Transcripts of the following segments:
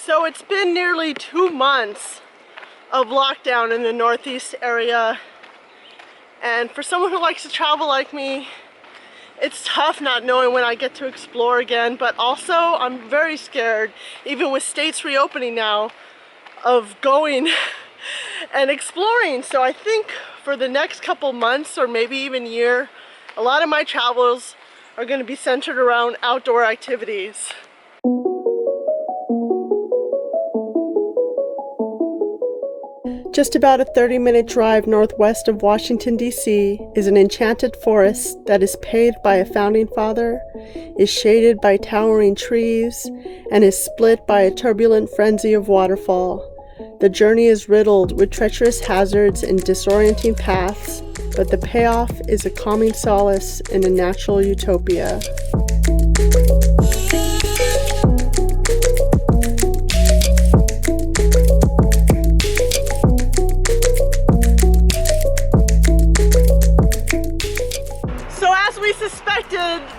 So it's been nearly 2 months of lockdown in the Northeast area, and for someone who likes to travel like me, it's tough not knowing when I get to explore again. But also I'm very scared, even with states reopening now, of going and exploring. So I think for the next couple months or maybe even year, a lot of my travels are going to be centered around outdoor activities. Just about a 30-minute drive northwest of Washington, D.C. is an enchanted forest that is paved by a founding father, is shaded by towering trees, and is split by a turbulent frenzy of waterfall. The journey is riddled with treacherous hazards and disorienting paths, but the payoff is a calming solace in a natural utopia.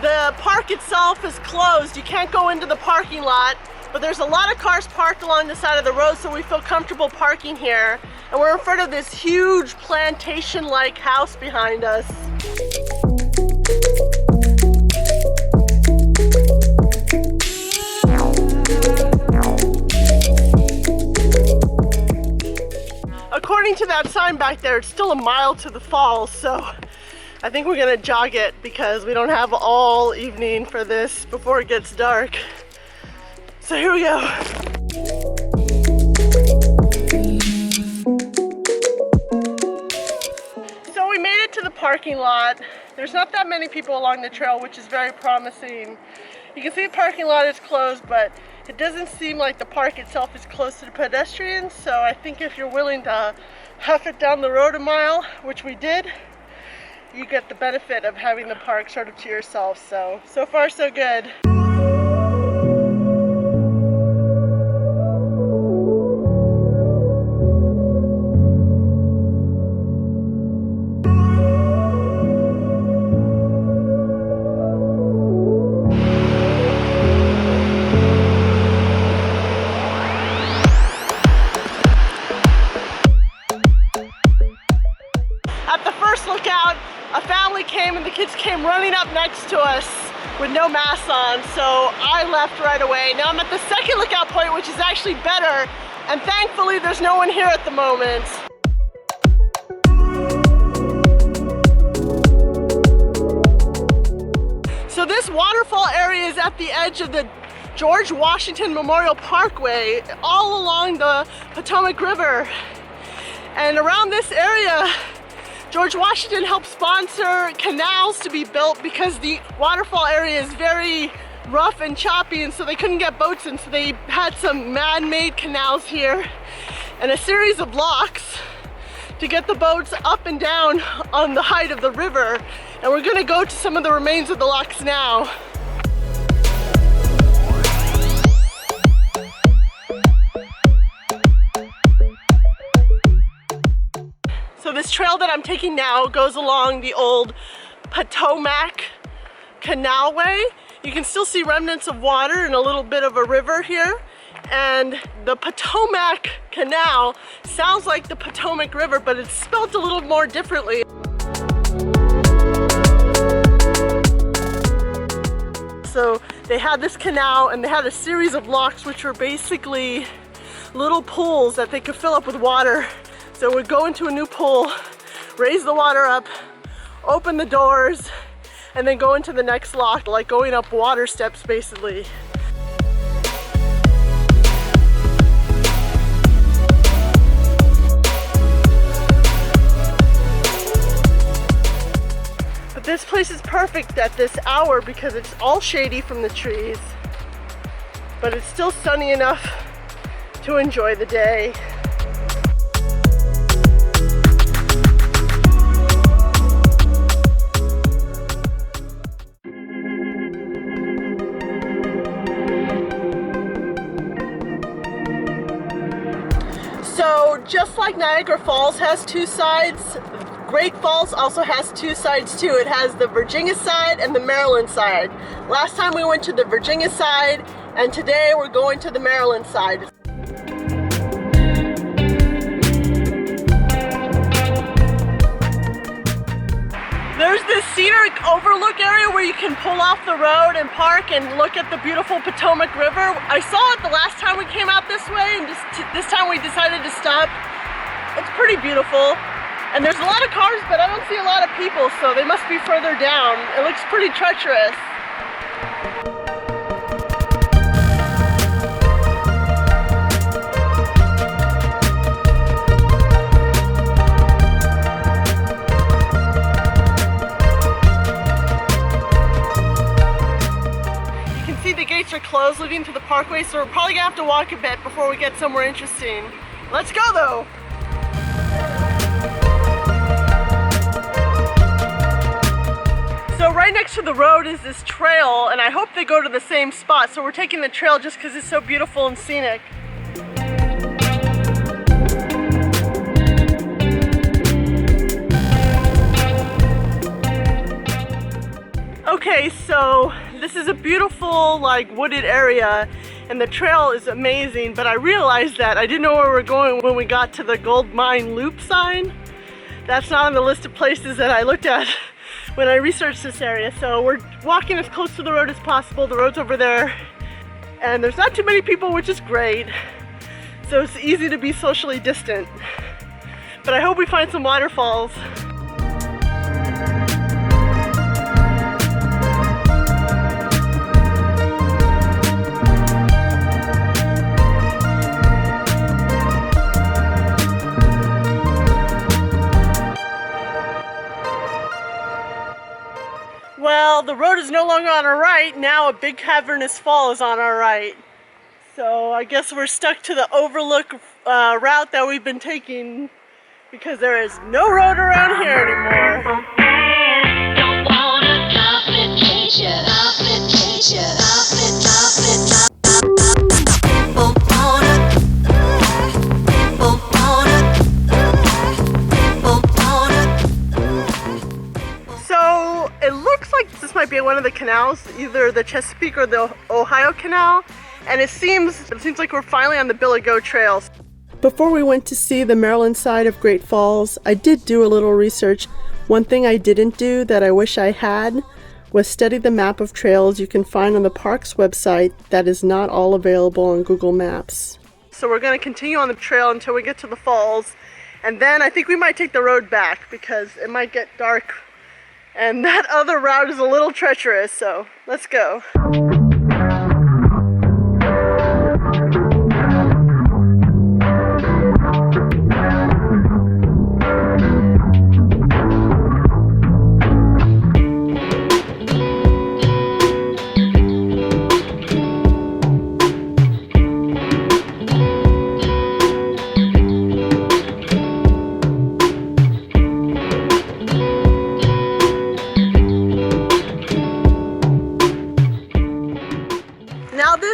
The park itself is closed. You can't go into the parking lot, but there's a lot of cars parked along the side of the road, so we feel comfortable parking here. And we're in front of this huge plantation-like house behind us. According to that sign back there, it's still a mile to the falls, so I think we're gonna jog it because we don't have all evening for this before it gets dark. So here we go. So we made it to the parking lot. There's not that many people along the trail, which is very promising. You can see the parking lot is closed, but it doesn't seem like the park itself is close to the pedestrians. So I think if you're willing to huff it down the road a mile, which we did, you get the benefit of having the park sort of to yourself. So far so good. At the first lookout, a family came and the kids came running up next to us with no masks on, so I left right away. Now I'm at the second lookout point, which is actually better, and thankfully there's no one here at the moment. So this waterfall area is at the edge of the George Washington Memorial Parkway, all along the Potomac River. And around this area, George Washington helped sponsor canals to be built because the waterfall area is very rough and choppy, and so they couldn't get boats in, so they had some man-made canals here and a series of locks to get the boats up and down on the height of the river. And we're gonna go to some of the remains of the locks now. So this trail that I'm taking now goes along the old Potomac Canal way. You can still see remnants of water and a little bit of a river here. And the Potomac Canal sounds like the Potomac River, but it's spelled a little more differently. So they had this canal and they had a series of locks which were basically little pools that they could fill up with water. So we'd go into a new pool, raise the water up, open the doors, and then go into the next lock, like going up water steps basically. But this place is perfect at this hour because it's all shady from the trees, but it's still sunny enough to enjoy the day. So just like Niagara Falls has two sides, Great Falls also has two sides too. It has the Virginia side and the Maryland side. Last time we went to the Virginia side, And today we're going to the Maryland side. There's this scenic overlook area where you can pull off the road and park and look at the beautiful Potomac River. I saw it the last time we came out this way, and this time we decided to stop. It's pretty beautiful. And there's a lot of cars, but I don't see a lot of people, so they must be further down. It looks pretty treacherous. Are closed leading to the parkway, so we're probably gonna have to walk a bit before we get somewhere interesting. Let's go though! So right next to the road is this trail, and I hope they go to the same spot, so we're taking the trail just because it's so beautiful and scenic. Okay, so this is a beautiful, like, wooded area, and the trail is amazing, but I realized that I didn't know where we were going when we got to the gold mine loop sign. That's not on the list of places that I looked at when I researched this area, so we're walking as close to the road as possible. The road's over there, and there's not too many people, which is great, so it's easy to be socially distant. But I hope we find some waterfalls. Well, the road is no longer on our right. Now a big cavernous fall is on our right. So I guess we're stuck to the overlook route that we've been taking because there is no road around here anymore. Don't wanna complication. So it looks like this might be one of the canals, either the Chesapeake or the Ohio Canal, and it seems like we're finally on the Billy Goat trails. Before we went to see the Maryland side of Great Falls, I did do a little research. One thing I didn't do that I wish I had was study the map of trails you can find on the park's website that is not all available on Google Maps. So we're going to continue on the trail until we get to the falls, and then I think we might take the road back because it might get dark. And that other route is a little treacherous, so let's go.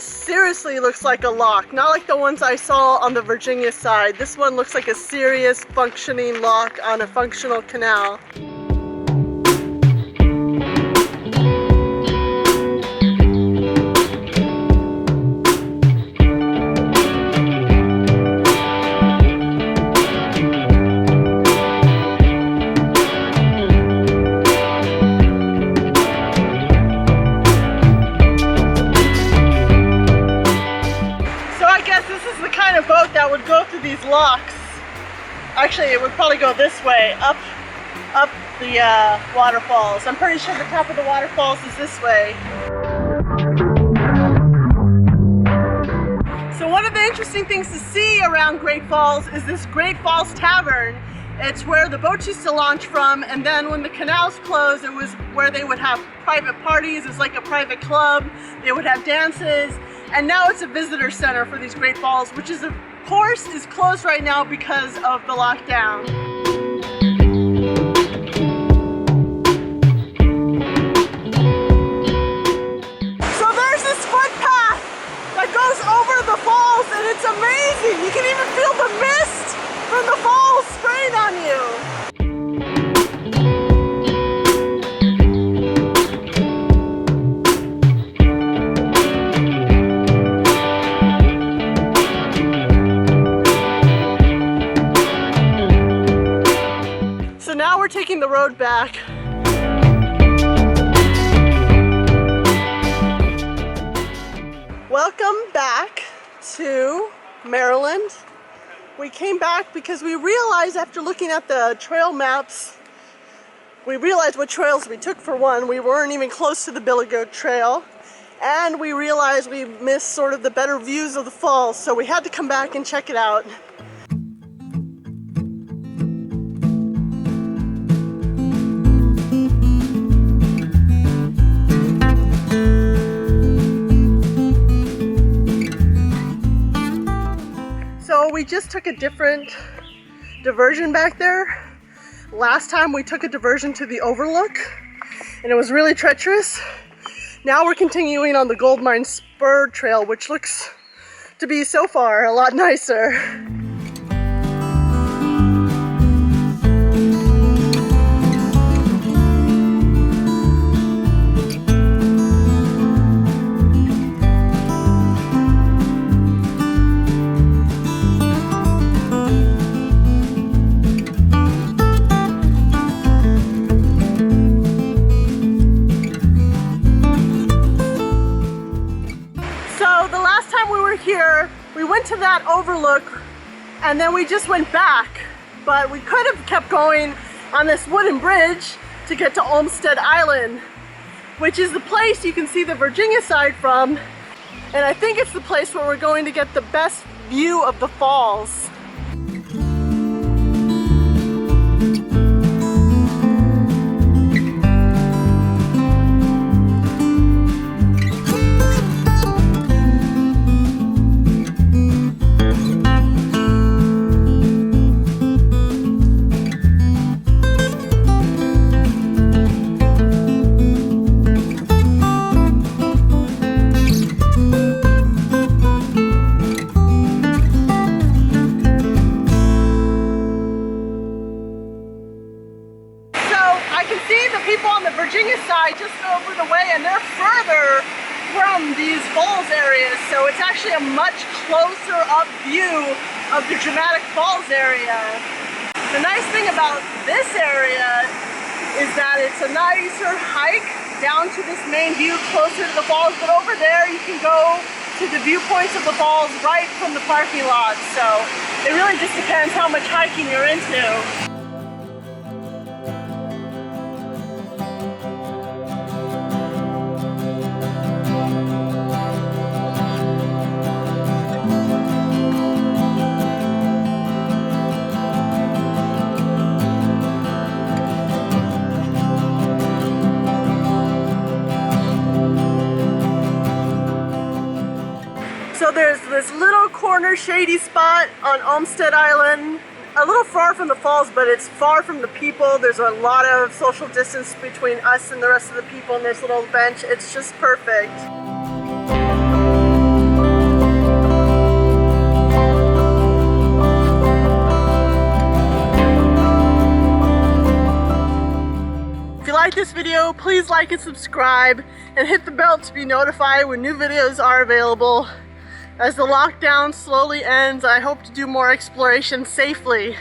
Seriously looks like a lock, not like the ones I saw on the Virginia side. This one looks like a serious functioning lock on a functional canal. Boat that would go through these locks. Actually, it would probably go this way, up the waterfalls. I'm pretty sure the top of the waterfalls is this way. So one of the interesting things to see around Great Falls is this Great Falls Tavern. It's where the boats used to launch from, and then when the canals closed, it was where they would have private parties. It's like a private club. They would have dances. And now it's a visitor center for these Great Falls, which is, of course, is closed right now because of the lockdown. So there's this footpath that goes over the falls, and it's amazing. You can even feel the mist from the falls spraying on you. taking the road back. Welcome back to Maryland. We came back because we realized after looking at the trail maps, we realized what trails we took. For one, we weren't even close to the Billy Goat Trail, and we realized we missed sort of the better views of the falls, so we had to come back and check it out. So we just took a different diversion back there. Last time we took a diversion to the overlook and it was really treacherous. Now we're continuing on the Gold Mine Spur Trail, which looks to be so far a lot nicer. Here, we went to that overlook and then we just went back, but we could have kept going on this wooden bridge to get to Olmsted Island, which is the place you can see the Virginia side from, and I think it's the place where we're going to get the best view of the falls. Just over the way, and they're further from these falls areas, so it's actually a much closer up view of the dramatic falls area. The nice thing about this area is that it's a nicer hike down to this main view closer to the falls, but over there you can go to the viewpoints of the falls right from the parking lot, so it really just depends how much hiking you're into. So there's this little corner shady spot on Olmsted Island, a little far from the falls, but it's far from the people. There's a lot of social distance between us and the rest of the people on this little bench. It's just perfect. If you like this video, please like and subscribe and hit the bell to be notified when new videos are available. As the lockdown slowly ends, I hope to do more exploration safely.